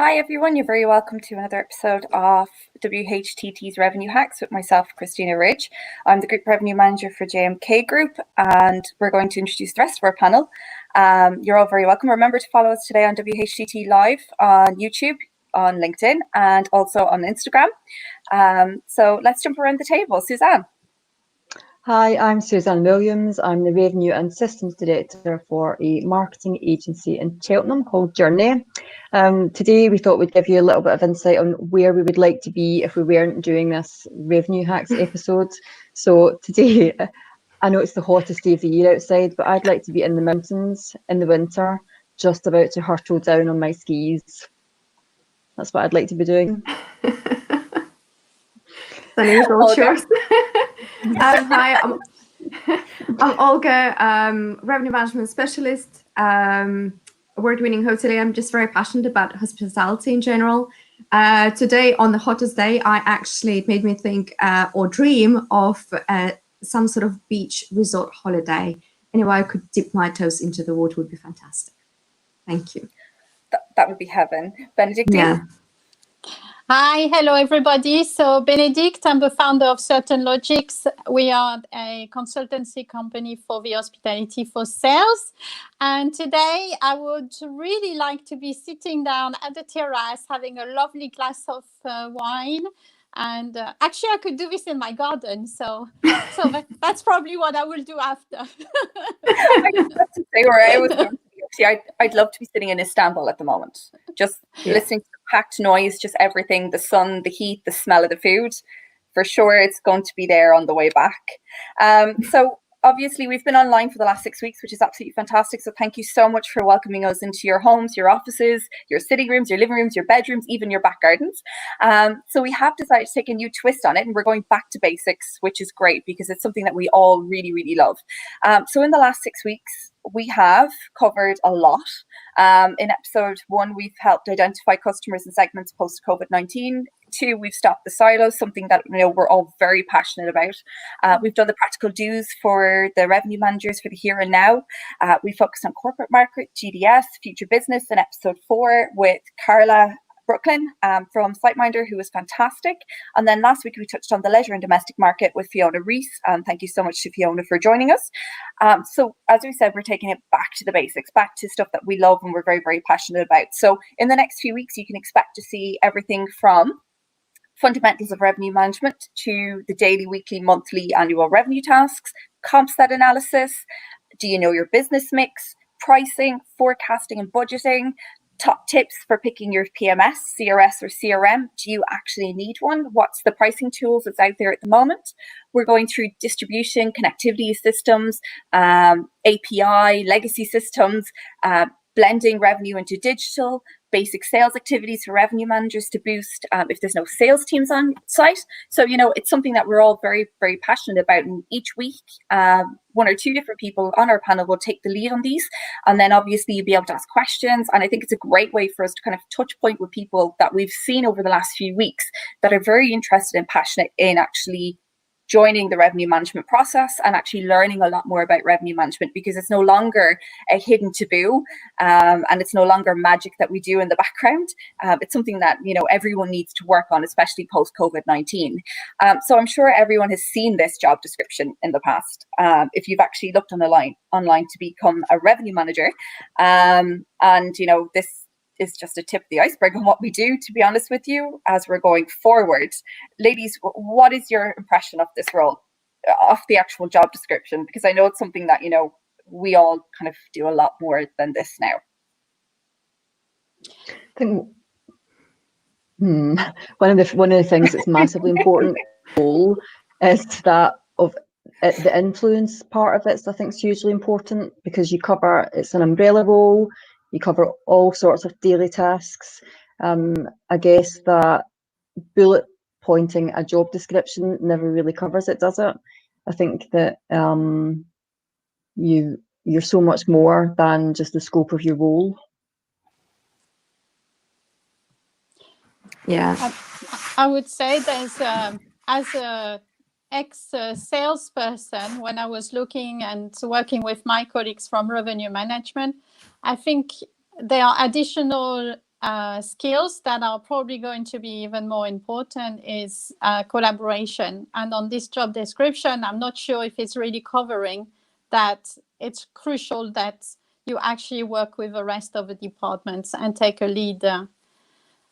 Hi everyone, you're very welcome to another episode of WHTT's Revenue Hacks with myself, Christina Ridge. I'm the Group Revenue Manager for JMK Group, and we're going to introduce the rest of our panel. You're all very welcome. Remember to follow us today on WHTT Live on YouTube, on LinkedIn, and also on Instagram. So let's jump around the table. Suzanne. Hi, I'm Suzanne Williams. I'm the Revenue and Systems Director for a marketing agency in Cheltenham called Journey. Today we thought we'd give you a little bit of insight on where we would like to be if we weren't doing this Revenue Hacks episode. So today, I know it's the hottest day of the year outside, but I'd like to be in the mountains in the winter, just about to hurtle down on my skis. That's what I'd like to be doing. Unusual choice. Hi, I'm Olga, revenue management specialist, award-winning hotelier. I'm just very passionate about hospitality in general. Today, on the hottest day, it made me think or dream of some sort of beach resort holiday. Anyway, I could dip my toes into the water would be fantastic. Thank you. That would be heaven. Benedictine? Yeah. Hi, hello everybody. So Benedict, I'm the founder of Certain Logics. We are a consultancy company for the hospitality for sales. And today I would really like to be sitting down at the terrace, having a lovely glass of wine. And actually I could do this in my garden. So that's probably what I will do after. I have to say where I was going to be. Actually, I'd love to be sitting in Istanbul at the moment, just listening to the packed noise, just everything, the sun, the heat, the smell of the food. For sure, it's going to be there on the way back. So obviously, we've been online for the last 6 weeks, which is absolutely fantastic. So thank you so much for welcoming us into your homes, your offices, your sitting rooms, your living rooms, your bedrooms, even your back gardens. So we have decided to take a new twist on it, and we're going back to basics, which is great because it's something that we all really, really love. So in the last 6 weeks, we have covered a lot. In episode 1, we've helped identify customers and segments post-COVID-19. 2, we've stopped the silos, something that we're all very passionate about. We've done the practical do's for the revenue managers for the here and now. We focused on corporate market, GDS, future business in episode 4 with Carla Brooklyn from SiteMinder, who was fantastic. And then last week we touched on the leisure and domestic market with Fiona Rees. Thank you so much to Fiona for joining us. So as we said, we're taking it back to the basics, back to stuff that we love and we're very, very passionate about. So in the next few weeks, you can expect to see everything from fundamentals of revenue management to the daily, weekly, monthly, annual revenue tasks, comp set analysis, do you know your business mix, pricing, forecasting and budgeting, top tips for picking your PMS, CRS or CRM. Do you actually need one? What's the pricing tools that's out there at the moment? We're going through distribution, connectivity systems, API, legacy systems, blending revenue into digital, basic sales activities for revenue managers to boost if there's no sales teams on site. So, it's something that we're all very, very passionate about. And each week, 1 or 2 different people on our panel will take the lead on these. And then obviously you'll be able to ask questions. And I think it's a great way for us to kind of touch point with people that we've seen over the last few weeks that are very interested and passionate in actually joining the revenue management process and actually learning a lot more about revenue management, because it's no longer a hidden taboo and it's no longer magic that we do in the background. It's something that everyone needs to work on, especially post COVID-19. So I'm sure everyone has seen this job description in the past. If you've actually looked online to become a revenue manager, and this is just a tip of the iceberg on what we do, to be honest with you, as we're going forward. Ladies, what is your impression of this role, of the actual job description? Because I know it's something that, we all kind of do a lot more than this now. I think one of the things that's massively important is that of the influence part of it. So I think it's hugely important because it's an umbrella role. You cover all sorts of daily tasks. I guess that bullet pointing a job description never really covers it, does it? I think that you're so much more than just the scope of your role. Yeah. I would say there's, as a ex-salesperson, when I was looking and working with my colleagues from revenue management, I think there are additional skills that are probably going to be even more important is collaboration. And on this job description, I'm not sure if it's really covering that. It's crucial that you actually work with the rest of the departments and take a lead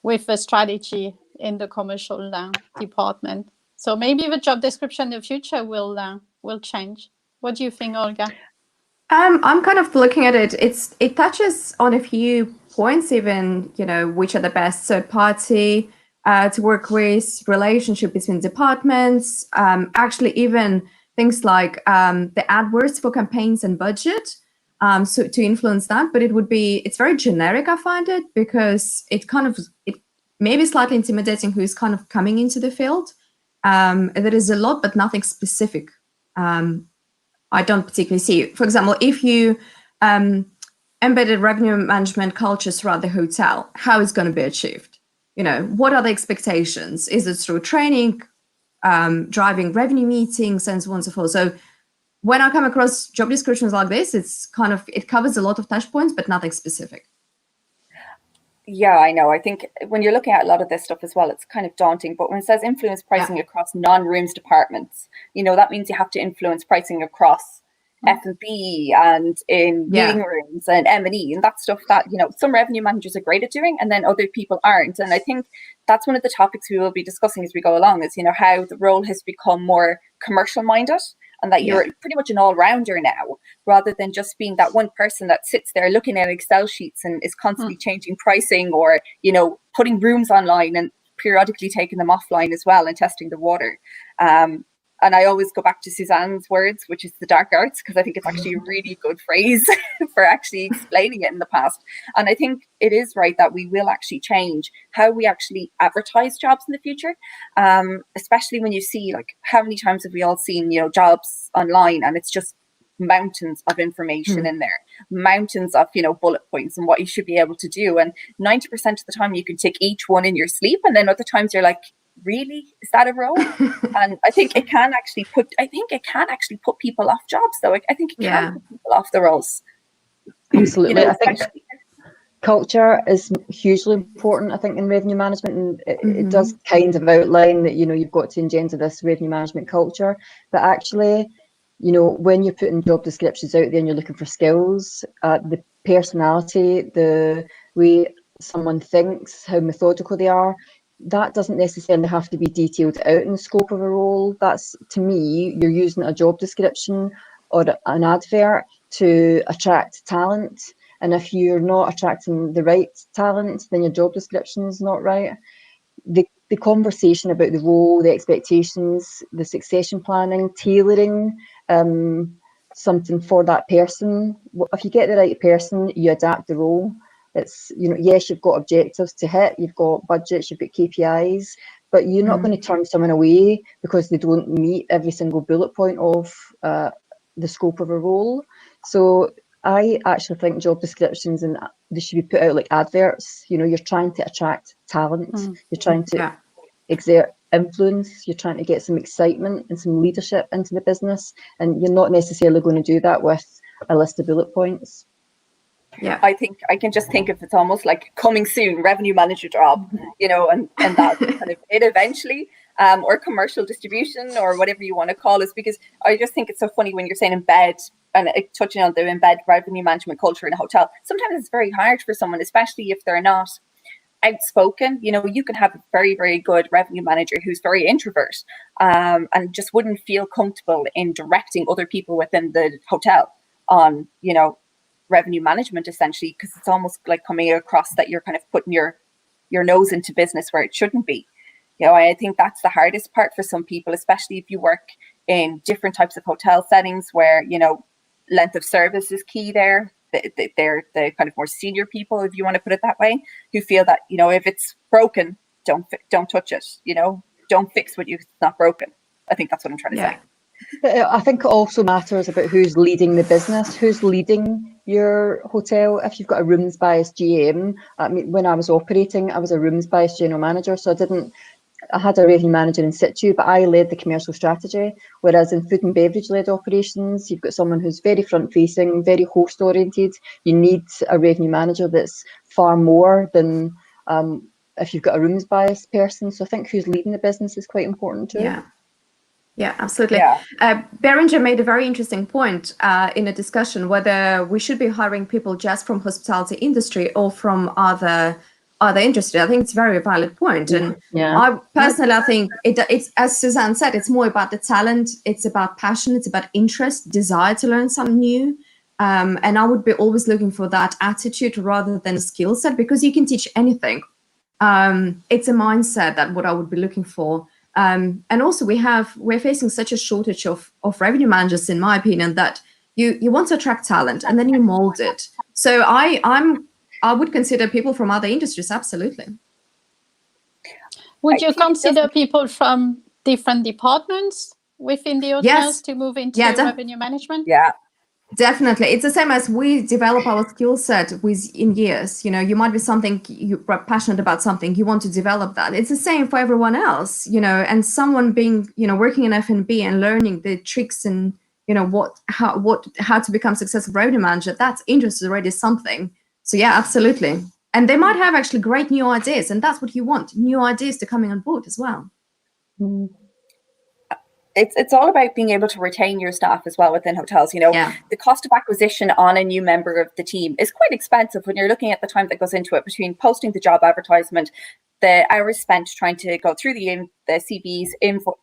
with a strategy in the commercial department. So maybe the job description in the future will change. What do you think, Olga? I'm kind of looking at it. It touches on a few points, even, you know, which are the best third party to work with, relationship between departments, actually even things like the AdWords for campaigns and budget, so to influence that. But it's very generic, I find it, because it may be slightly intimidating who's kind of coming into the field. There is a lot, but nothing specific. I don't particularly see. For example, if you embedded revenue management culture throughout the hotel, how is going to be achieved? You know, what are the expectations? Is it through training, driving revenue meetings, and so on and so forth? So when I come across job descriptions like this, it covers a lot of touch points, but nothing specific. Yeah, I know. I think when you're looking at a lot of this stuff as well, it's kind of daunting. But when it says influence pricing across non-rooms departments, you know, that means you have to influence pricing across F&B and in meeting rooms and M&E and that stuff that, you know, some revenue managers are great at doing and then other people aren't. And I think that's one of the topics we will be discussing as we go along is, you know, how the role has become more commercial minded and that you're pretty much an all-rounder now, rather than just being that one person that sits there looking at Excel sheets and is constantly changing pricing or, you know, putting rooms online and periodically taking them offline as well and testing the water. And I always go back to Suzanne's words, which is the dark arts, because I think it's actually a really good phrase for actually explaining it in the past. And I think it is right that we will actually change how we actually advertise jobs in the future, especially when you see, like, how many times have we all seen, you know, jobs online and it's just mountains of information in there, mountains of, you know, bullet points and what you should be able to do. And 90% of the time you can tick each one in your sleep. And then other times you're like, really, is that a role? And I think it can actually put people off jobs, though. I think it can put people off the roles. Absolutely. You know, I think culture is hugely important, I think, in revenue management, and it does kind of outline that, you know, you've got to engender this revenue management culture. But actually, you know, when you're putting job descriptions out there and you're looking for skills, the personality, the way someone thinks, how methodical they are, that doesn't necessarily have to be detailed out in the scope of a role. That's, to me, you're using a job description or an advert to attract talent. And if you're not attracting the right talent, then your job description is not right. The conversation about the role, the expectations, the succession planning, tailoring something for that person. If you get the right person, you adapt the role. It's, you know, yes, you've got objectives to hit, you've got budgets, you've got KPIs, but you're not going to turn someone away because they don't meet every single bullet point of the scope of a role. So I actually think job descriptions, and they should be put out like adverts. You know, you're trying to attract talent, you're trying to exert influence, you're trying to get some excitement and some leadership into the business, and you're not necessarily going to do that with a list of bullet points. Yeah, I think I can just think of it's almost like coming soon, revenue manager job, you know, and that kind of it eventually, or commercial distribution or whatever you want to call it, because I just think it's so funny when you're saying embed and touching on the embed revenue management culture in a hotel. Sometimes it's very hard for someone, especially if they're not outspoken. You know, you can have a very, very good revenue manager who's very introvert and just wouldn't feel comfortable in directing other people within the hotel on, you know, revenue management, essentially, because it's almost like coming across that you're kind of putting your nose into business where it shouldn't be. You know, I think that's the hardest part for some people, especially if you work in different types of hotel settings where, you know, length of service is key there. They're the kind of more senior people, if you want to put it that way, who feel that, you know, if it's broken, don't touch it. You know, don't fix what it's not broken. I think that's what I'm trying to say. I think it also matters about who's leading the business, who's leading your hotel. If you've got a rooms biased GM, I mean, when I was operating, I was a rooms biased general manager, so I had a revenue manager in situ, but I led the commercial strategy. Whereas in food and beverage led operations, you've got someone who's very front facing, very host oriented. You need a revenue manager that's far more than if you've got a rooms bias person. So I think who's leading the business is quite important too. Yeah, absolutely. Yeah. Berenger made a very interesting point in a discussion whether we should be hiring people just from hospitality industry or from other industry. I think it's a very valid point. And I personally, I think it's, as Suzanne said, it's more about the talent, it's about passion, it's about interest, desire to learn something new. And I would be always looking for that attitude rather than a skill set, because you can teach anything. It's a mindset that what I would be looking for. And also we're facing such a shortage of revenue managers, in my opinion, that you want to attract talent and then you mold it. So I would consider people from other industries, absolutely. Would you consider people from different departments within the hotels to move into revenue management? Yeah. Definitely. It's the same as we develop our skill set in years. You know, you might be you're passionate about something, you want to develop that. It's the same for everyone else, you know, and someone being, you know, working in F&B and learning the tricks and, you know, how to become successful revenue manager, that's interest is already something. So yeah, absolutely. And they might have actually great new ideas, and that's what you want, new ideas to coming on board as well. It's all about being able to retain your staff as well within hotels. You know, the cost of acquisition on a new member of the team is quite expensive when you're looking at the time that goes into it, between posting the job advertisement, the hours spent trying to go through the CVs,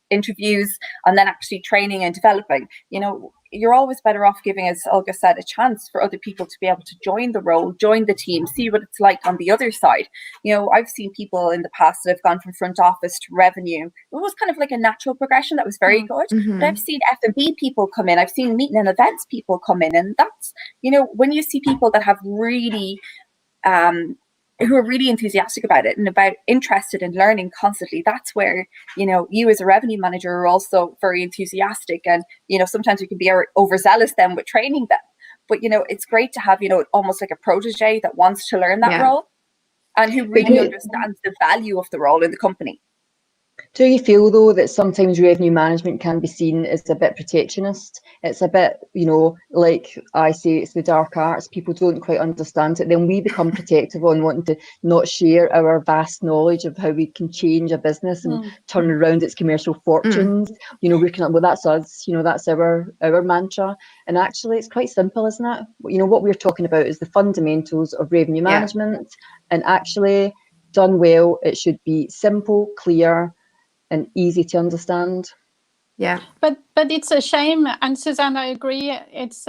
interviews, and then actually training and developing. You know, you're always better off giving, as Olga said, a chance for other people to be able to join the role, join the team, see what it's like on the other side. You know, I've seen people in the past that have gone from front office to revenue. It was kind of like a natural progression that was very good. But I've seen F&B people come in. I've seen meeting and events people come in. And that's, you know, when you see people that have really who are really enthusiastic about it and about interested in learning constantly, that's where, you know, you as a revenue manager are also very enthusiastic. And, you know, sometimes you can be overzealous then with training them. But, you know, it's great to have, you know, almost like a protege that wants to learn that role and who really understands the value of the role in the company. Do you feel, though, that sometimes revenue management can be seen as a bit protectionist? It's a bit, you know, like I say, it's the dark arts. People don't quite understand it. Then we become protective on wanting to not share our vast knowledge of how we can change a business and turn around its commercial fortunes. You know, we're kind of, well, that's us. You know, that's our mantra. And actually, it's quite simple, isn't it? You know, what we're talking about is the fundamentals of revenue management. And actually, done well, it should be simple, clear, and easy to understand. But it's a shame, and Suzanne, I agree, it's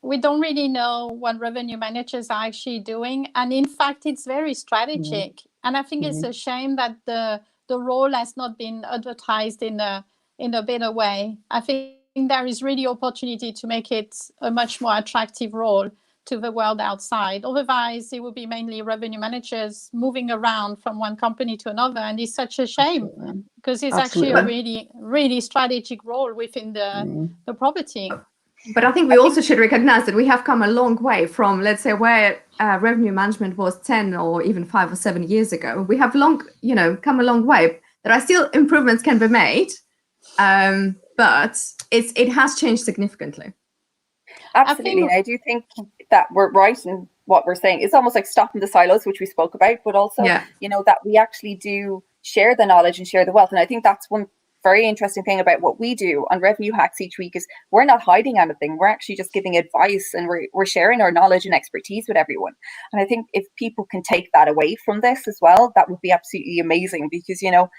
we don't really know what revenue managers are actually doing, and in fact it's very strategic. And I think it's a shame that the role has not been advertised in a better way. I think there is really opportunity to make it a much more attractive role to the world outside. Otherwise, it would be mainly revenue managers moving around from one company to another, and it's such a shame because it's actually a really, really strategic role within the property. But I think we also should recognize that we have come a long way from, let's say, where revenue management was 10 or even 5 or 7 years ago. We have come a long way. There are still improvements can be made, but it has changed significantly. Absolutely. I do think that we're right in what we're saying. It's almost like stopping the silos, which we spoke about, but also, you know, that we actually do share the knowledge and share the wealth. And I think that's one very interesting thing about what we do on Revenue Hacks each week is we're not hiding anything. We're actually just giving advice, and we're sharing our knowledge and expertise with everyone. And I think if people can take that away from this as well, that would be absolutely amazing, because, you know,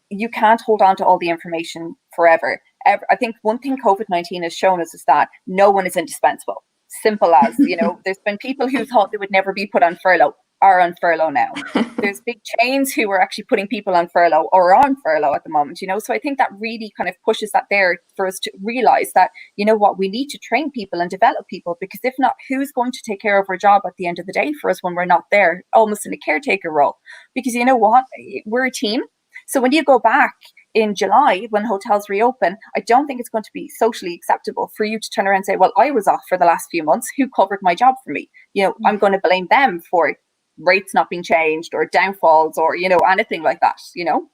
you can't hold on to all the information forever. I think one thing COVID-19 has shown us is that no one is indispensable. Simple as, you know, there's been people who thought they would never be put on furlough are on furlough now. There's big chains who are actually putting people on furlough or are on furlough at the moment, you know. So I think that really kind of pushes that there for us to realize that, you know what, we need to train people and develop people, because if not, who's going to take care of our job at the end of the day for us when we're not there, almost in a caretaker role? Because you know what, we're a team. So when you go back in July, when hotels reopen, I don't think it's going to be socially acceptable for you to turn around and say, well, I was off for the last few months. Who covered my job for me? You know, I'm going to blame them for rates not being changed or downfalls or, you know, anything like that, you know?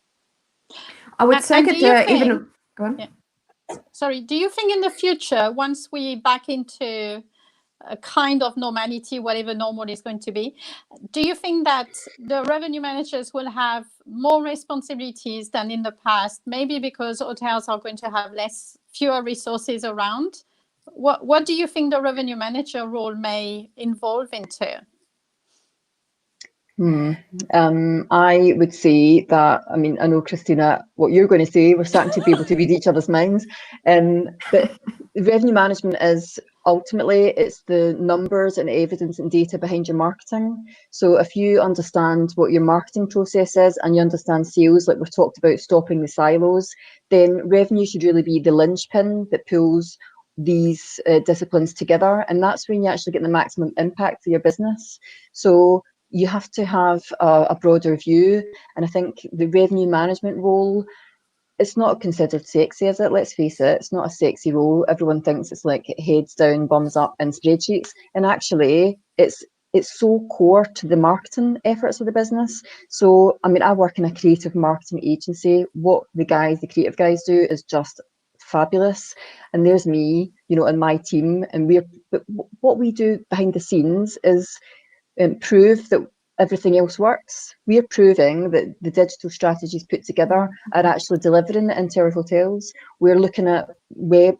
I would say even... Go on. Sorry, do you think in the future, once we back into a kind of normality, whatever normal is going to be. Do you think that the revenue managers will have more responsibilities than in the past? Maybe because hotels are going to have fewer resources around. What do you think the revenue manager role may evolve into? I would say that, I mean, I know, Christina, what you're going to say, we're starting to be able to read each other's minds. But revenue management is ultimately, it's the numbers and evidence and data behind your marketing. So if you understand what your marketing process is and you understand sales, like we've talked about stopping the silos, then revenue should really be the linchpin that pulls these disciplines together. And that's when you actually get the maximum impact for your business. So you have to have a broader view. And I think the revenue management role, it's not considered sexy, is it? Let's face it, it's not a sexy role. Everyone thinks it's like heads down, bums up in spreadsheets. And actually, it's so core to the marketing efforts of the business. So, I mean, I work in a creative marketing agency. What the creative guys do is just fabulous. And there's me, and my team. And but what we do behind the scenes is prove that everything else works. We're proving that the digital strategies put together are actually delivering into our hotels. We're looking at web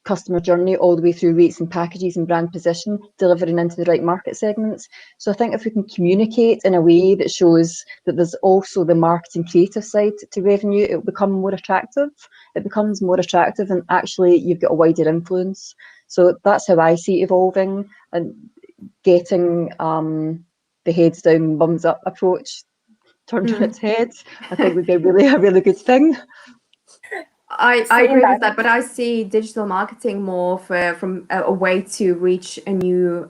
customer journey all the way through rates and packages and brand position, delivering into the right market segments. So I think if we can communicate in a way that shows that there's also the marketing creative side to revenue, it will become more attractive. It becomes more attractive, and actually you've got a wider influence. So that's how I see it evolving, and getting the heads down, bums up approach turned on its head, I think would be a really good thing. I agree with that, but I see digital marketing more from a way to reach a new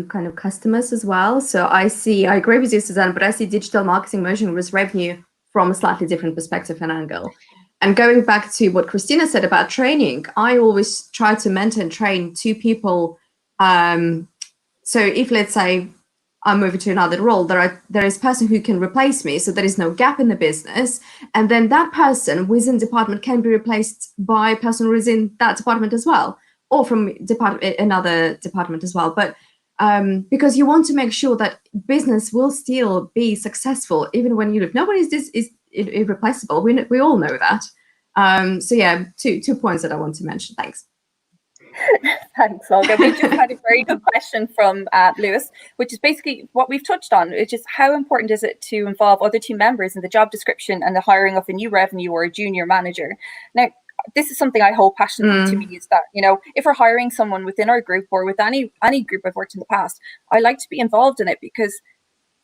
kind of customers as well. So I agree with you, Suzanne, but I see digital marketing merging with revenue from a slightly different perspective and angle. And going back to what Christina said about training, I always try to mentor and train two people. So if, let's say, I'm moving to another role, there is a person who can replace me, so there is no gap in the business, and then that person within department can be replaced by a person who is in that department as well, or from another department as well. But because you want to make sure that business will still be successful even when you leave. Nobody is irreplaceable. We all know that. So yeah, two points that I want to mention. Thanks. Thanks, Olga. We just had a very good question from Lewis, which is basically what we've touched on, which is how important is it to involve other team members in the job description and the hiring of a new revenue or a junior manager? Now, this is something I hold passionately to me, is that, if we're hiring someone within our group or with any group I've worked in the past, I like to be involved in it because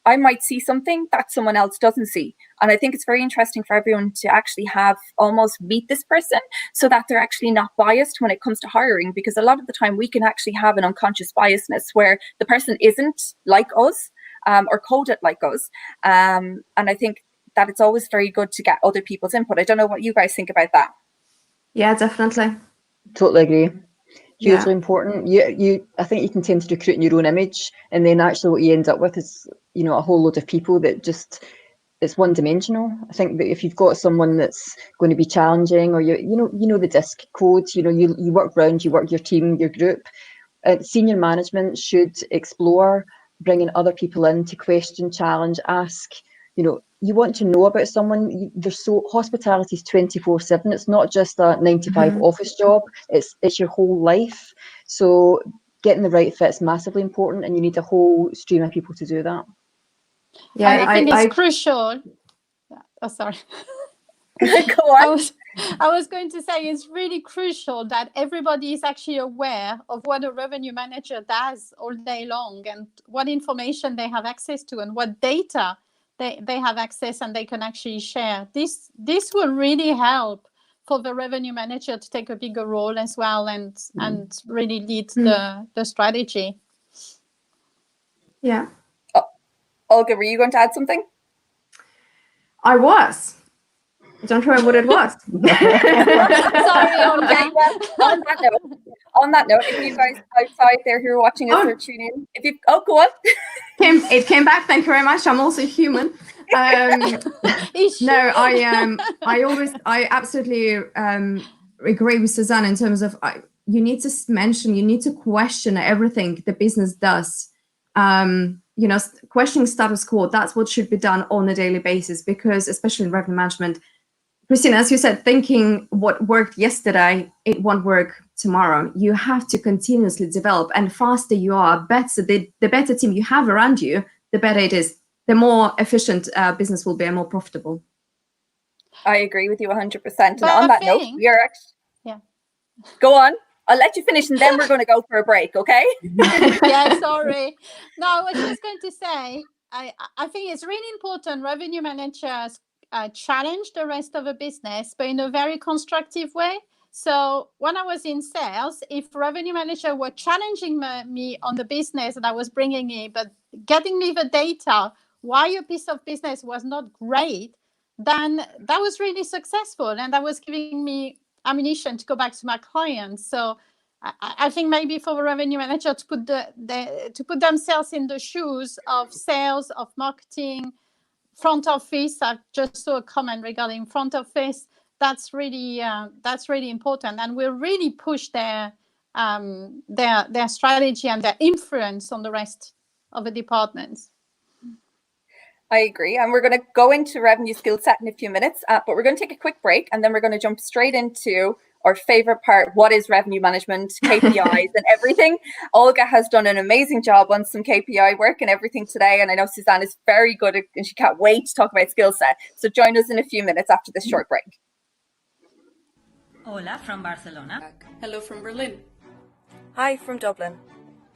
I might see something that someone else doesn't see. And I think it's very interesting for everyone to actually almost meet this person so that they're actually not biased when it comes to hiring, because a lot of the time we can actually have an unconscious biasness where the person isn't like us or coded like us. And I think that it's always very good to get other people's input. I don't know what you guys think about that. Yeah, definitely. Totally agree. Hugely important. I think you can tend to recruit in your own image, and then actually what you end up with is, a whole load of people that just, it's one-dimensional. I think that if you've got someone that's going to be challenging, or you know the DISC code, you work round, you work your team, your group. Senior management should explore bringing other people in to question, challenge, ask. You want to know about someone. Hospitality is 24/7. It's not just a 9-to-5 office job. It's your whole life. So getting the right fit is massively important, and you need a whole stream of people to do that. Yeah, and I think it's crucial. Oh, sorry. Go on. I was going to say it's really crucial that everybody is actually aware of what a revenue manager does all day long, and what information they have access to, and what data they have access and they can actually share. This will really help for the revenue manager to take a bigger role as well, and really lead the strategy. Yeah. Olga, were you going to add something? I was. I don't remember what it was. Sorry, Olga. Okay, well, on that note, if you guys outside there who are watching us or tuning in, go on. It came back. Thank you very much. I'm also human. No, I absolutely agree with Suzanne in terms of you need to mention, you need to question everything the business does. You know, questioning status quo, that's what should be done on a daily basis, because especially in revenue management, Christina, as you said, thinking what worked yesterday, it won't work tomorrow. You have to continuously develop, and faster you are, better the better team you have around you, the better it is. The more efficient business will be and more profitable. I agree with you 100%. And on that note, we are actually... Yeah. Go on. I'll let you finish, and then we're going to go for a break, okay? Yeah, sorry. No, I was just going to say, I think it's really important revenue managers challenge the rest of the business, but in a very constructive way. So when I was in sales, if revenue manager were challenging me on the business and I was bringing it, but getting me the data, why a piece of business was not great, then that was really successful. And that was giving me ammunition to go back to my clients. So I think maybe for the revenue manager to put to put themselves in the shoes of sales, of marketing, front office. I just saw a comment regarding front office. That's really important, and will really push their strategy and their influence on the rest of the departments. I agree. And we're going to go into revenue skill set in a few minutes, but we're going to take a quick break, and then we're going to jump straight into our favorite part. What is revenue management, KPIs and everything. Olga has done an amazing job on some KPI work and everything today. And I know Suzanne is very good and she can't wait to talk about skill set. So join us in a few minutes after this short break. Hola from Barcelona. Hello from Berlin. Hi from Dublin.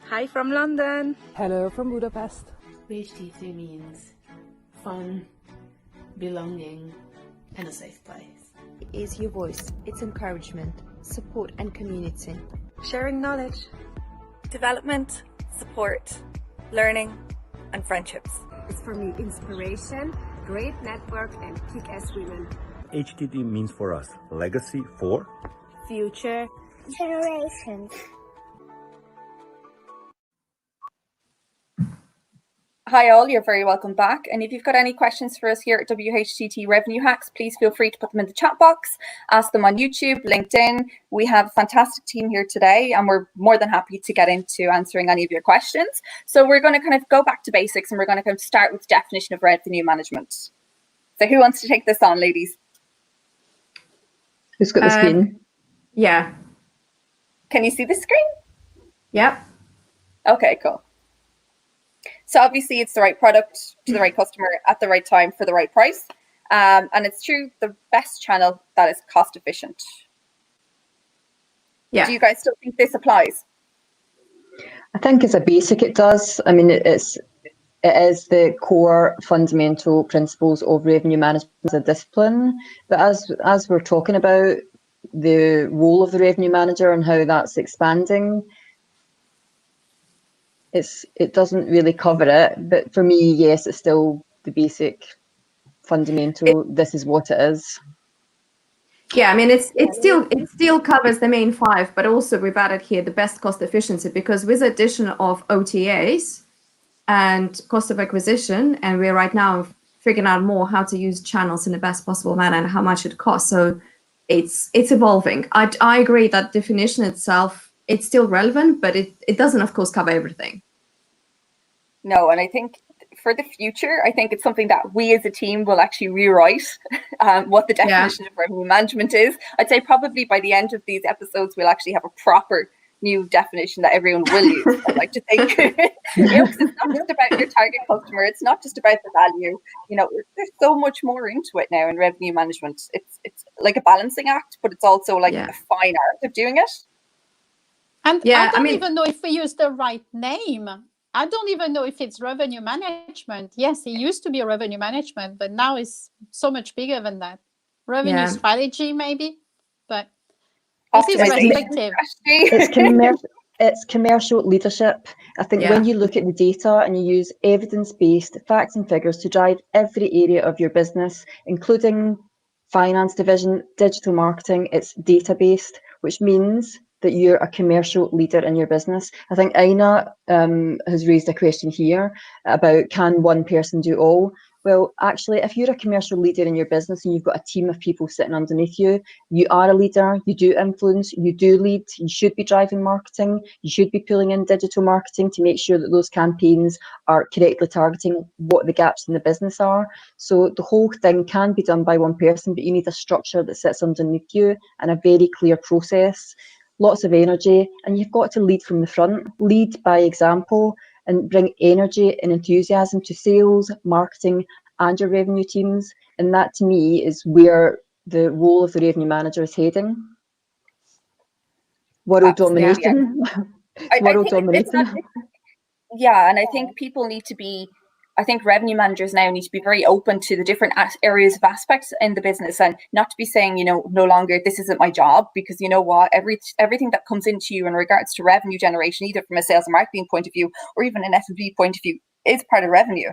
Hi from London. Hello from Budapest. HTC means fun, belonging, and a safe place. It is your voice, it's encouragement, support and community. Sharing knowledge, development, support, learning and friendships. It's for me inspiration, great network and kick-ass women. HTT means for us legacy for future generations. Hi all, you're very welcome back. And if you've got any questions for us here at WHTT Revenue Hacks, please feel free to put them in the chat box, ask them on YouTube, LinkedIn. We have a fantastic team here today, and we're more than happy to get into answering any of your questions. So we're going to kind of go back to basics, and we're going to kind of start with the definition of revenue management. So who wants to take this on, ladies? Who's got the screen? Yeah. Can you see the screen? Yep. Okay, cool. So obviously it's the right product to the right customer at the right time for the right price. And it's through the best channel that is cost efficient. Yeah. Do you guys still think this applies? I think as a basic it does. I mean, it is the core fundamental principles of revenue management as a discipline. But as we're talking about the role of the revenue manager and how that's expanding, it doesn't really cover it. But for me, yes, it's still the basic fundamental. This is what it is. Yeah, I mean, it still covers the main five, but also we've added here the best cost efficiency, because with the addition of OTAs and cost of acquisition, and we're right now figuring out more how to use channels in the best possible manner and how much it costs. So it's evolving. I agree that definition itself, it's still relevant, but it doesn't, of course, cover everything. No, and I think for the future, I think it's something that we as a team will actually rewrite what the definition of revenue management is. I'd say probably by the end of these episodes, we'll actually have a proper new definition that everyone will use. I like to think, because it's not just about your target customer. It's not just about the value. You know, there's so much more into it now in revenue management. It's like a balancing act, but it's also like a fine art of doing it. And I don't even know if we use the right name. I don't even know if it's revenue management. Yes, it used to be revenue management, but now it's so much bigger than that. Revenue strategy, maybe, but this is restrictive. It's commercial leadership. I think when you look at the data and you use evidence-based facts and figures to drive every area of your business, including finance division, digital marketing, it's data-based, which means that you're a commercial leader in your business. I think Aina has raised a question here about, can one person do all? Well, actually, if you're a commercial leader in your business and you've got a team of people sitting underneath you, you are a leader, you do influence, you do lead, you should be driving marketing, you should be pulling in digital marketing to make sure that those campaigns are correctly targeting what the gaps in the business are. So the whole thing can be done by one person, but you need a structure that sits underneath you and a very clear process, lots of energy, and you've got to lead from the front, lead by example, and bring energy and enthusiasm to sales, marketing, and your revenue teams. And that, to me, is where the role of the revenue manager is heading. World domination. World domination. Yeah, and I think people need to be, I think revenue managers now need to be very open to the different areas of aspects in the business, and not to be saying, you know, no longer this isn't my job, because you know what, everything that comes into you in regards to revenue generation, either from a sales and marketing point of view or even an F&B point of view, is part of revenue.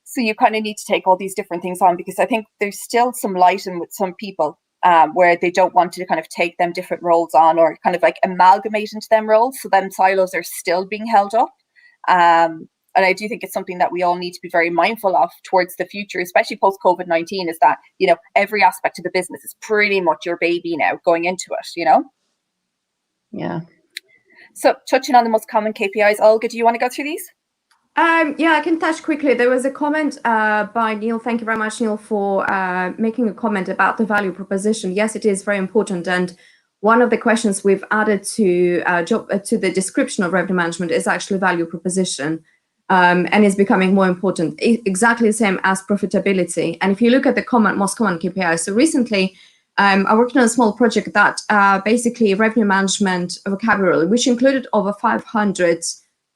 So you kind of need to take all these different things on, because I think there's still some light in with some people where they don't want to kind of take them different roles on, or kind of like amalgamate into them roles. So them silos are still being held up. And I do think it's something that we all need to be very mindful of towards the future, especially post COVID-19, is that, you know, every aspect of the business is pretty much your baby now going into it, you know? Yeah. So touching on the most common KPIs, Olga, do you want to go through these? Yeah, I can touch quickly. There was a comment by Neil. Thank you very much, Neil, for making a comment about the value proposition. Yes, it is very important. And one of the questions we've added to the description of revenue management is actually value proposition, and is becoming more important, exactly the same as profitability. And if you look at the most common KPIs, so recently I worked on a small project that basically revenue management vocabulary, which included over 500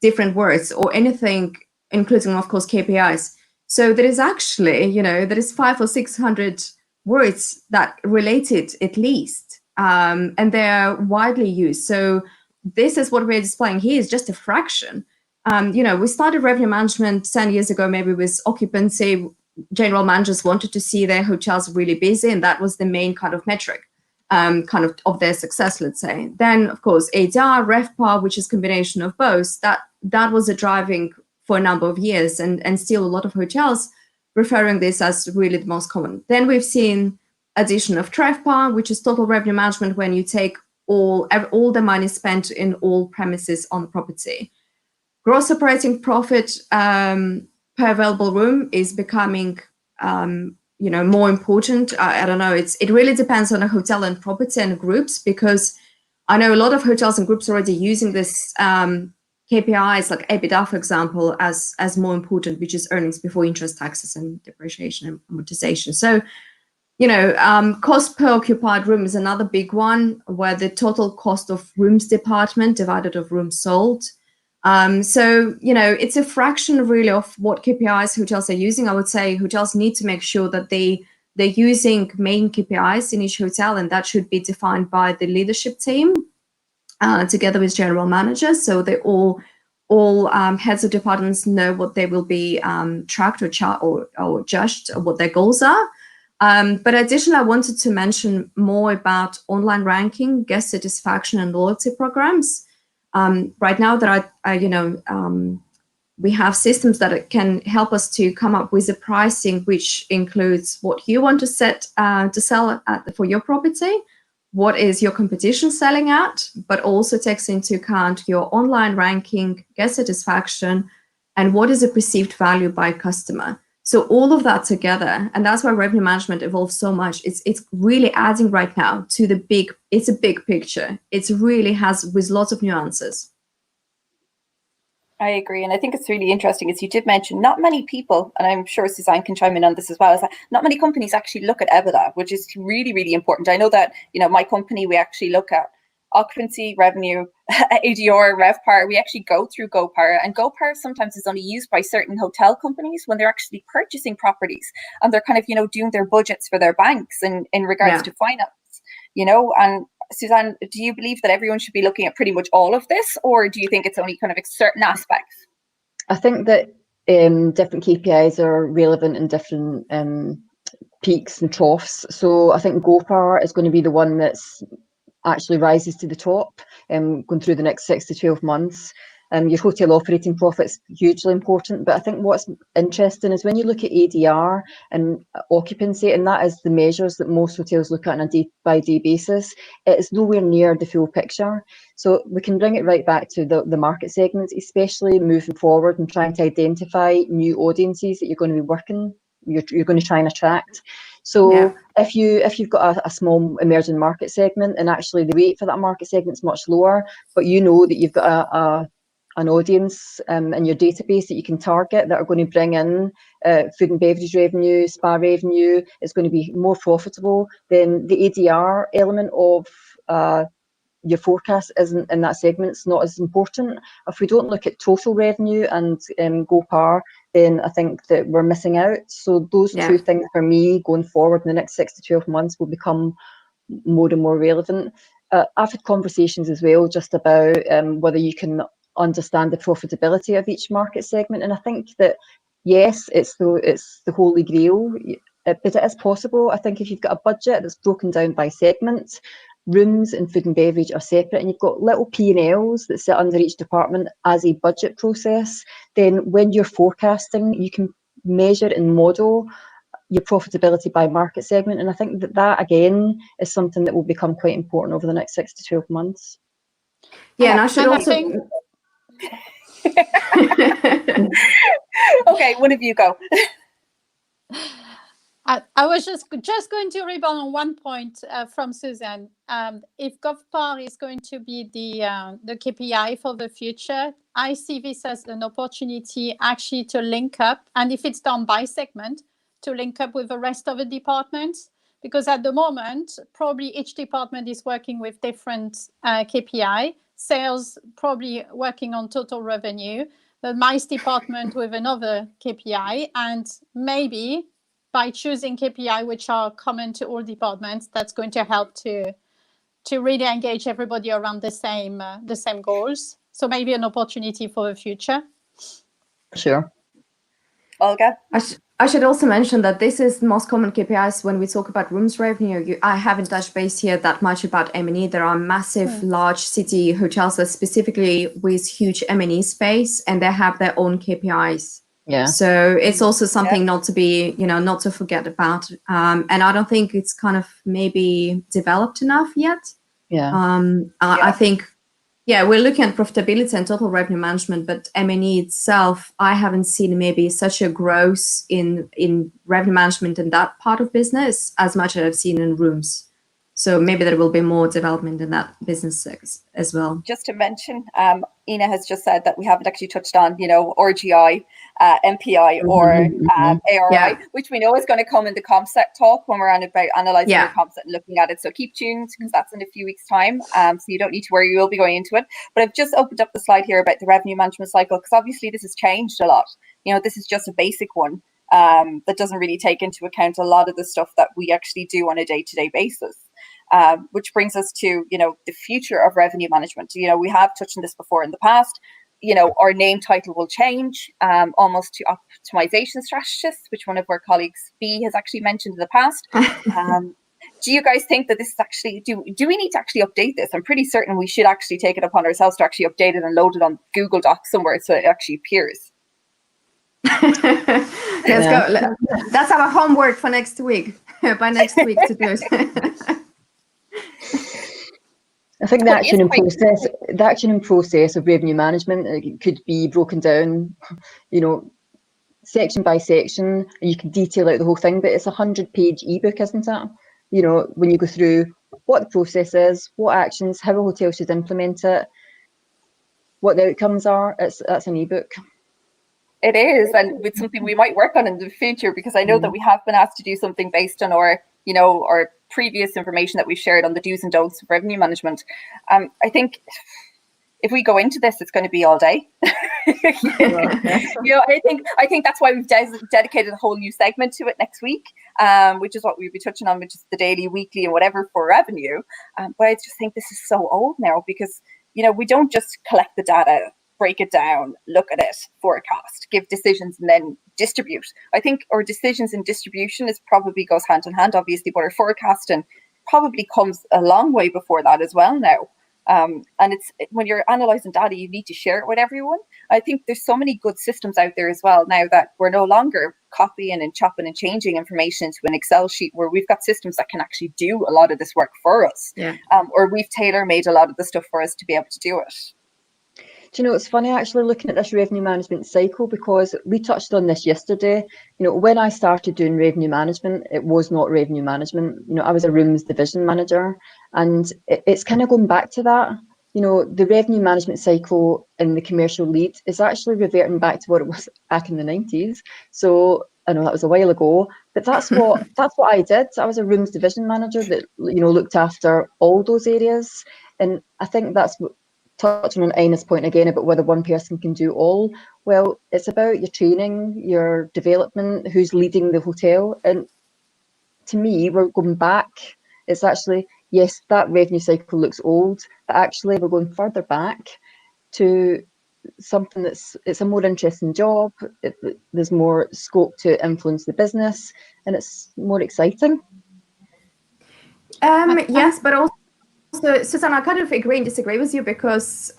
different words or anything, including, of course, KPIs. So there is actually, you know, there is 500 or 600 words that related at least, and they're widely used. So this is what we're displaying here is just a fraction. You know, we started revenue management 10 years ago, maybe with occupancy. General managers wanted to see their hotels really busy, and that was the main kind of metric. Kind of their success, let's say. Then, of course, ADR, RevPAR, which is a combination of both, that was a driving for a number of years, and still a lot of hotels referring this as really the most common. Then we've seen addition of TRevPAR, which is total revenue management, when you take all the money spent in all premises on the property. Gross operating profit per available room is becoming you know, more important. I don't know. It really depends on a hotel and property and groups, because I know a lot of hotels and groups are already using this KPIs like EBITDA, for example, as more important, which is earnings before interest, taxes, and depreciation and amortization. So, you know, cost per occupied room is another big one, where the total cost of rooms department divided of rooms sold. So, you know, it's a fraction really of what KPIs hotels are using. I would say hotels need to make sure that they're using main KPIs in each hotel, and that should be defined by the leadership team together with general managers. So they all heads of departments know what they will be tracked or judged, or what their goals are. But additionally, I wanted to mention more about online ranking, guest satisfaction, and loyalty programs. Right now, there are, we have systems that can help us to come up with a pricing which includes what you want to set to sell for your property, what is your competition selling at, but also takes into account your online ranking, guest satisfaction, and what is the perceived value by customer. So all of that together, and that's why revenue management evolves so much. It's really adding right now to the big. It's a big picture. It really has with lots of nuances. I agree, and I think it's really interesting, as you did mention, not many people, and I'm sure Suzanne can chime in on this as well, is that not many companies actually look at EBITDA, which is really, really important. I know that, you know, my company, we actually look at occupancy, revenue, ADR, RevPAR. We actually go through GoPAR, and GoPAR sometimes is only used by certain hotel companies when they're actually purchasing properties, and they're kind of, you know, doing their budgets for their banks in regards to finance, you know. And Suzanne, do you believe that everyone should be looking at pretty much all of this, or do you think it's only kind of certain aspects? I think that different KPIs are relevant in different peaks and troughs. So I think GoPAR is going to be the one that's actually rises to the top going through the next 6 to 12 months. Your hotel operating profit's hugely important, but I think what's interesting is when you look at ADR and occupancy, and that is the measures that most hotels look at on a day-by-day basis, it is nowhere near the full picture. So we can bring it right back to the market segments, especially moving forward and trying to identify new audiences that you're going to be working, you're going to try and attract. So if you've got a small emerging market segment, and actually the rate for that market segment is much lower, but you know that you've got an audience in your database that you can target that are going to bring in food and beverage revenue, spa revenue, it's going to be more profitable, then the ADR element of your forecast isn't in that segment, it's not as important. If we don't look at total revenue and GoPar, then I think that we're missing out. So those two things for me going forward in the next 6 to 12 months will become more and more relevant. I've had conversations as well just about whether you can understand the profitability of each market segment, and I think that yes, it's the holy grail, but it is possible. I think if you've got a budget that's broken down by segment, rooms and food and beverage are separate, and you've got little P&Ls that sit under each department as a budget process, then when you're forecasting, you can measure and model your profitability by market segment. And I think that again is something that will become quite important over the next 6 to 12 months. Yeah, and I should also okay, one of you go. I was just going to rebound on one point from Susan. If GovPar is going to be the KPI for the future, I see this as an opportunity actually to link up, and if it's done by segment, to link up with the rest of the departments, because at the moment, probably each department is working with different KPI. Sales probably working on total revenue, the MICE department with another KPI, and maybe by choosing KPI which are common to all departments, that's going to help to really engage everybody around the same goals. So maybe an opportunity for the future. Sure. Olga? I should also mention that this is the most common KPIs when we talk about rooms revenue. I haven't touched base here that much about M&E. There are massive, large city hotels that specifically with huge M&E space, and they have their own KPIs. Yeah. So it's also something not to be, not to forget about. And I don't think it's kind of maybe developed enough yet. Yeah. I think, we're looking at profitability and total revenue management, but M&E itself, I haven't seen maybe such a growth in revenue management in that part of business as much as I've seen in rooms. So maybe there will be more development in that business as well. Just to mention, Ina has just said that we haven't actually touched on, RGI, MPI, or ARI, which we know is going to come in the ComSet talk when we're on about analysing the ComSet and looking at it. So keep tuned, because that's in a few weeks' time. So you don't need to worry, you will be going into it. But I've just opened up the slide here about the revenue management cycle, because obviously this has changed a lot. This is just a basic one that doesn't really take into account a lot of the stuff that we actually do on a day-to-day basis. Which brings us to, the future of revenue management. We have touched on this before in the past. Our name title will change almost to optimization strategist, which one of our colleagues, B, has actually mentioned in the past. Do you guys think that this is actually, do we need to actually update this? I'm pretty certain we should actually take it upon ourselves to actually update it and load it on Google Docs somewhere so it actually appears. Let's go. That's our homework for next week. By next week to do it. I think the action and process of revenue management could be broken down, section by section, and you can detail out the whole thing. But it's a 100-page ebook, isn't it? When you go through what the process is, what actions, how a hotel should implement it, what the outcomes are. That's an ebook. It is, and it's something we might work on in the future, because I know that we have been asked to do something based on our previous information that we've shared on the do's and don'ts of revenue management. I think if we go into this, it's going to be all day. I think that's why we've dedicated a whole new segment to it next week, which is what we'll be touching on, which is the daily, weekly, and whatever for revenue. But I just think this is so old now, because we don't just collect the data, break it down, look at it, forecast, give decisions, and then distribute. I think our decisions and distribution probably goes hand in hand, obviously, but our forecasting probably comes a long way before that as well now. And it's when you're analysing data, you need to share it with everyone. I think there's so many good systems out there as well now that we're no longer copying and chopping and changing information into an Excel sheet, where we've got systems that can actually do a lot of this work for us. Yeah. Or we've tailor-made a lot of the stuff for us to be able to do it. Do you know, it's funny actually looking at this revenue management cycle, because we touched on this yesterday. You know, when I started doing revenue management, it was not revenue management. You know, I was a rooms division manager, and it's kind of going back to that. You know, the revenue management cycle in the commercial lead is actually reverting back to what it was back in the 90s. So I know that was a while ago, but that's what I did. I was a rooms division manager that, you know, looked after all those areas. And I think that's what, touching on Ina's point again about whether one person can do all, well, it's about your training, your development, who's leading the hotel. And to me, we're going back. It's actually, yes, that revenue cycle looks old, but actually we're going further back to something it's a more interesting job. There's more scope to influence the business, and it's more exciting. Yes, but also, Susanna, I kind of agree and disagree with you, because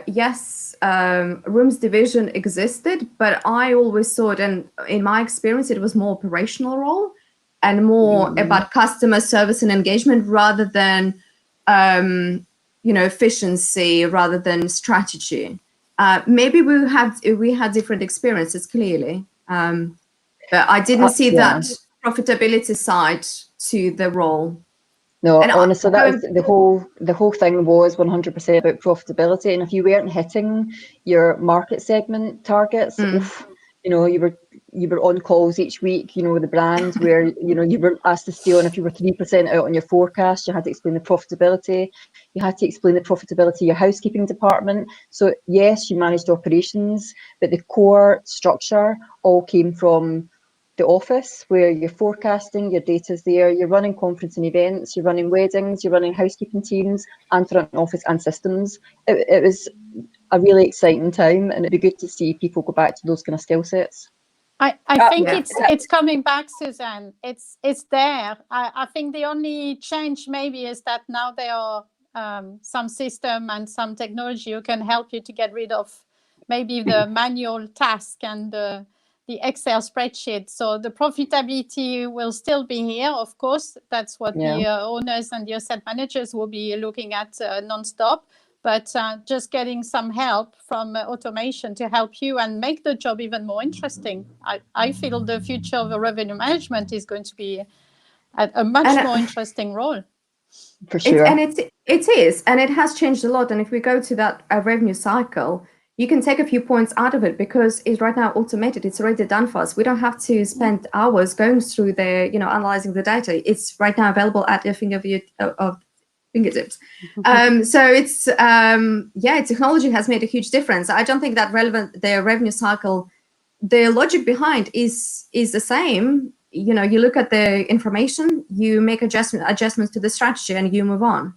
yes, rooms division existed, but I always thought, and in my experience, it was more operational role and more about customer service and engagement rather than, you know, efficiency rather than strategy. Maybe we had different experiences, clearly, but I didn't see that profitability side to the role. No, and honestly, that was the whole thing was 100% about profitability. And if you weren't hitting your market segment targets, you know, you were on calls each week, you know, with the brand where, you know, you were asked to stay on. If you were 3% out on your forecast, you had to explain the profitability. You had to explain the profitability of your housekeeping department. So yes, you managed operations, but the core structure all came from the office, where you're forecasting, your data's there, you're running conference and events, you're running weddings, you're running housekeeping teams and front office and systems. It was a really exciting time, and it'd be good to see people go back to those kind of skill sets. I think it's coming back, Suzanne. It's there. I think the only change maybe is that now there are some system and some technology who can help you to get rid of maybe the manual task and the Excel spreadsheet. So the profitability will still be here, of course. That's what the owners and the asset managers will be looking at nonstop. But just getting some help from automation to help you and make the job even more interesting. I feel the future of the revenue management is going to be a much more interesting role. For sure. It is, and it has changed a lot. And if we go to that revenue cycle, you can take a few points out of it, because it's right now automated. It's already done for us. We don't have to spend hours going through the, you know, analyzing the data. It's right now available at your fingertips. So it's technology has made a huge difference. I don't think that the revenue cycle, the logic behind is the same. You know, you look at the information, you make adjustments to the strategy, and you move on.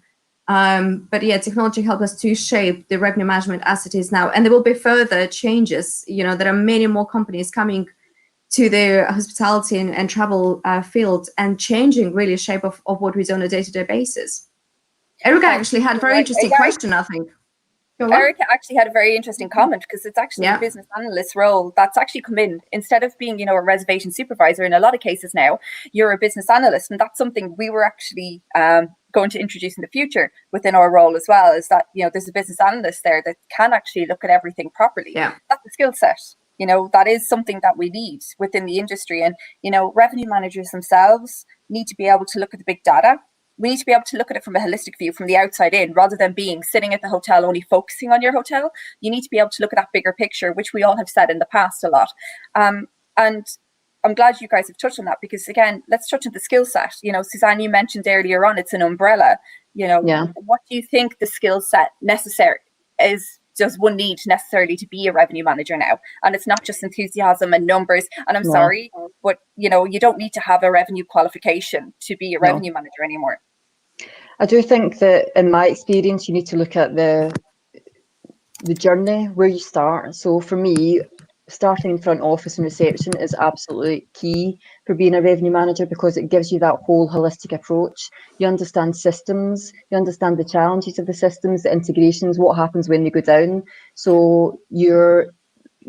But yeah, technology helped us to shape the revenue management as it is now, and there will be further changes. You know, there are many more companies coming to the hospitality and travel field and changing really the shape of what we do on a day-to-day basis. Erica actually had a very interesting question, I think. Erica actually had a very interesting comment, because it's actually a business analyst role that's actually come in instead of being, you know, a reservation supervisor. In a lot of cases now, you're a business analyst, and that's something we were actually going to introduce in the future within our role as well. Is that, you know, there's a business analyst there that can actually look at everything properly. That's a skill set. You know, that is something that we need within the industry, and, you know, revenue managers themselves need to be able to look at the big data. We need to be able to look at it from a holistic view, from the outside in, rather than being sitting at the hotel only focusing on your hotel. You need to be able to look at that bigger picture, which we all have said in the past a lot. And I'm glad you guys have touched on that, because again, let's touch on the skill set. You know, Suzanne, you mentioned earlier on, it's an umbrella. You know, what do you think the skill set necessary is? Does one need necessarily to be a revenue manager now? And it's not just enthusiasm and numbers. And I'm sorry, but, you know, you don't need to have a revenue qualification to be a revenue manager anymore. I do think that in my experience, you need to look at the journey where you start. So for me, starting in front office and reception is absolutely key for being a revenue manager, because it gives you that whole holistic approach. You understand systems, you understand the challenges of the systems, the integrations, what happens when they go down. So you're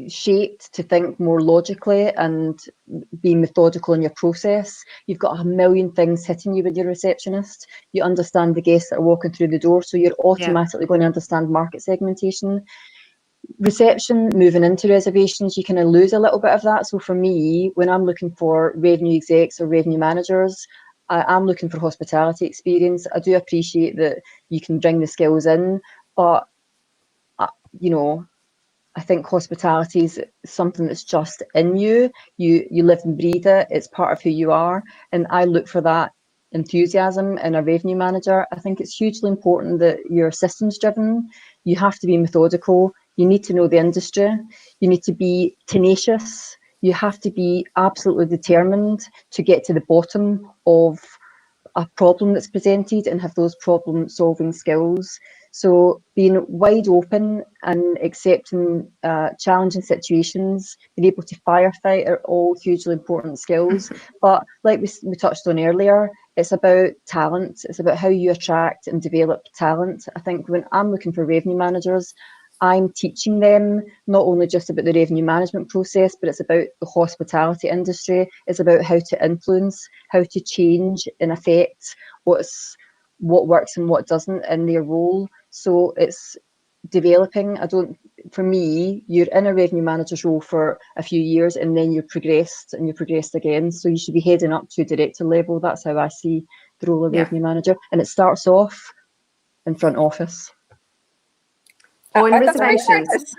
shaped to think more logically and be methodical in your process. You've got a million things hitting you when you're a receptionist. You understand the guests that are walking through the door, so you're automatically going to understand market segmentation. Reception, moving into reservations, you kind of lose a little bit of that. So for me, when I'm looking for revenue execs or revenue managers, I'm looking for hospitality experience. I do appreciate that you can bring the skills in, but you know, I think hospitality is something that's just in you. You live and breathe it. It's part of who you are. And I look for that enthusiasm in a revenue manager. I think it's hugely important that you're systems driven. You have to be methodical. You need to know the industry. You need to be tenacious. You have to be absolutely determined to get to the bottom of a problem that's presented and have those problem solving skills. So being wide open and accepting challenging situations, being able to firefight are all hugely important skills. But like we touched on earlier, it's about talent. It's about how you attract and develop talent. I think when I'm looking for revenue managers, I'm teaching them not only just about the revenue management process, but it's about the hospitality industry. It's about how to influence, how to change and affect what works and what doesn't in their role. So it's developing. For me, you're in a revenue manager's role for a few years and then you're progressed and you're progressed again. So you should be heading up to director level. That's how I see the role of revenue manager. And it starts off in front office. Or in reservations.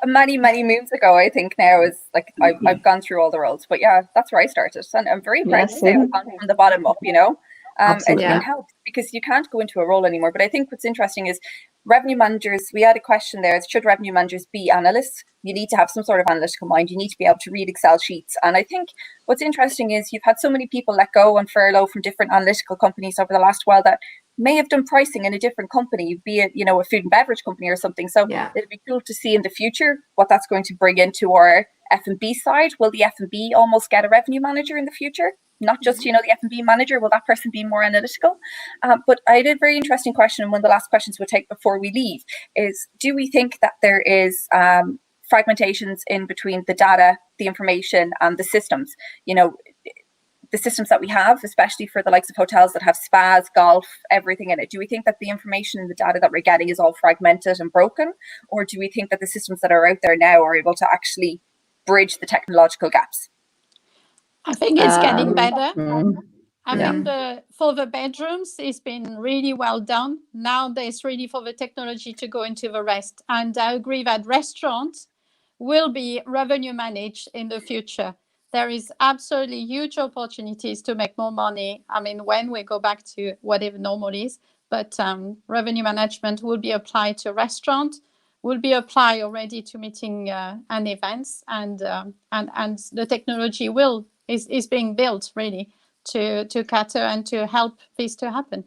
Many moons ago, I think now is like I've gone through all the roles, but yeah, that's where I started, and I'm very proud to say I've gone from the bottom up. It helps because you can't go into a role anymore. But I think what's interesting is revenue managers. We had a question there: should revenue managers be analysts? You need to have some sort of analytical mind. You need to be able to read Excel sheets. And I think what's interesting is you've had so many people let go on furlough from different analytical companies over the last while that may have done pricing in a different company, be it, a food and beverage company or something. So it'd be cool to see in the future what that's going to bring into our F&B side. Will the F&B almost get a revenue manager in the future? Not just, the F&B manager, will that person be more analytical? But I did a very interesting question, and one of the last questions we'll take before we leave is, do we think that there is fragmentations in between the data, the information, and the systems? The systems that we have, especially for the likes of hotels that have spas, golf, everything in it. Do we think that the information and the data that we're getting is all fragmented and broken? Or do we think that the systems that are out there now are able to actually bridge the technological gaps? I think it's getting better. I think for the bedrooms, it's been really well done. Now there's really for the technology to go into the rest. And I agree that restaurants will be revenue managed in the future. There is absolutely huge opportunities to make more money. I mean, when we go back to whatever normal is, but revenue management will be applied to restaurant, will be applied already to meeting and events, and the technology is being built really to cater and to help this to happen.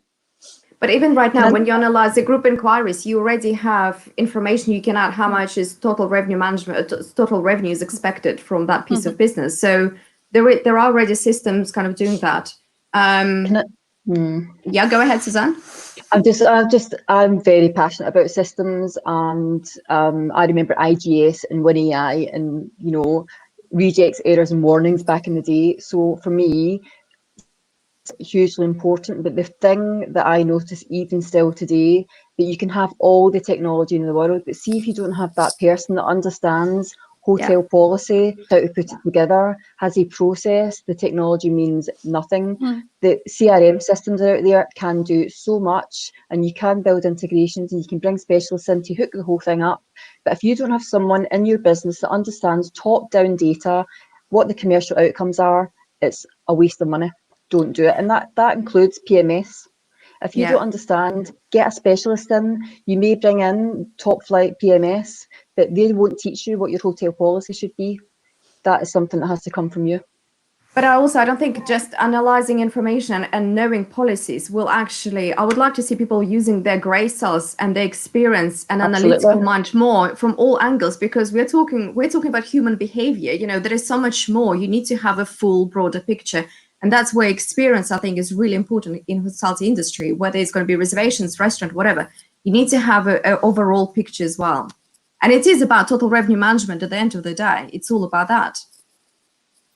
But even right now, when you analyze the group inquiries, you already have information. You can add how much is total revenue management, total revenue is expected from that piece of business. So there are already systems kind of doing that. Yeah, go ahead, Suzanne. I'm very passionate about systems, and I remember IGS and WinAI and rejects, errors, and warnings back in the day. So for me, hugely important. But the thing that I notice even still today, that you can have all the technology in the world, but see if you don't have that person that understands hotel policy, how to put it together, has a process, the technology means nothing. The CRM systems out there can do so much, and you can build integrations and you can bring specialists in to hook the whole thing up. But if you don't have someone in your business that understands top-down data, what the commercial outcomes are, it's a waste of money. Don't do it. And that includes PMS. If you don't understand, get a specialist in. You may bring in top flight PMS, but they won't teach you what your hotel policy should be. That is something that has to come from you. But I don't think just analyzing information and knowing policies will actually, I would like to see people using their gray cells and their experience and analytical mind more from all angles, because we're talking about human behavior. You know, there is so much more. You need to have a full, broader picture. And that's where experience, I think, is really important in hospitality industry, whether it's going to be reservations, restaurant, whatever. You need to have an overall picture as well. And it is about total revenue management at the end of the day. It's all about that.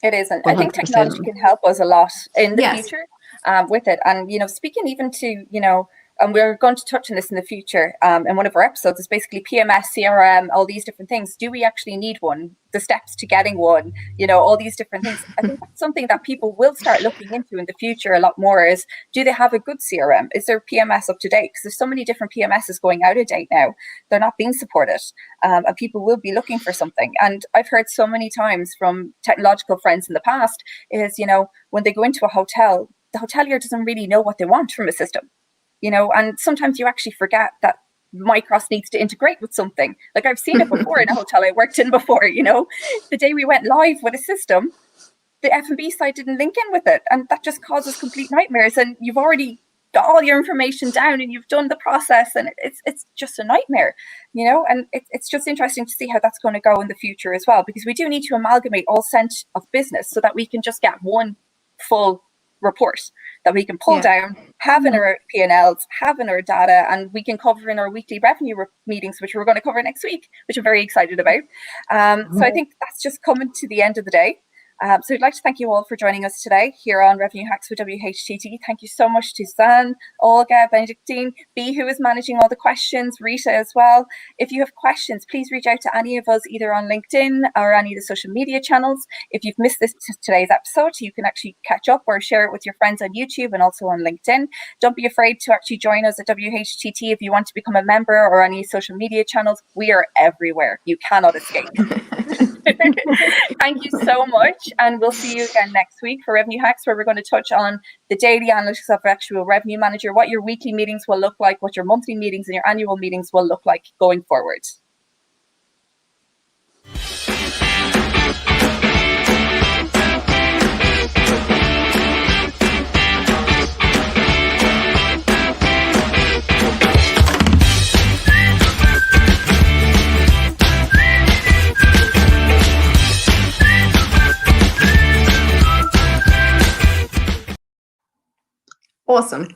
It is, and I think technology can help us a lot in the future with it. And, you know, speaking even to, you know, and we're going to touch on this in the future in one of our episodes, is basically PMS, CRM, all these different things. Do we actually need one? The steps to getting one, you know, all these different things. I think that's something that people will start looking into in the future a lot more is, do they have a good CRM? Is their PMS up to date? Because there's so many different PMSs going out of date now. They're not being supported, and people will be looking for something. And I've heard so many times from technological friends in the past is, you know, when they go into a hotel, the hotelier doesn't really know what they want from a system. You know, and sometimes you actually forget that Micros needs to integrate with something. Like I've seen it before in a hotel I worked in before, you know, the day we went live with a system, the F&B side didn't link in with it. And that just causes complete nightmares. And you've already got all your information down and you've done the process, and it's just a nightmare, you know. And it's just interesting to see how that's going to go in the future as well, because we do need to amalgamate all sense of business so that we can just get one full report that we can pull down, have in our P&Ls, have in our data, and we can cover in our weekly revenue meetings, which we're going to cover next week, which I'm very excited about. So I think that's just coming to the end of the day. So I'd like to thank you all for joining us today here on Revenue Hacks with WHTT. Thank you so much to Suzanne, Olga, Benedictine, B, who is managing all the questions, Rita as well. If you have questions, please reach out to any of us either on LinkedIn or any of the social media channels. If you've missed today's episode, you can actually catch up or share it with your friends on YouTube and also on LinkedIn. Don't be afraid to actually join us at WHTT if you want to become a member or any social media channels. We are everywhere. You cannot escape. Thank you so much, and we'll see you again next week for Revenue Hacks, where we're going to touch on the daily analytics of actual revenue manager, what your weekly meetings will look like, what your monthly meetings and your annual meetings will look like going forward. Awesome.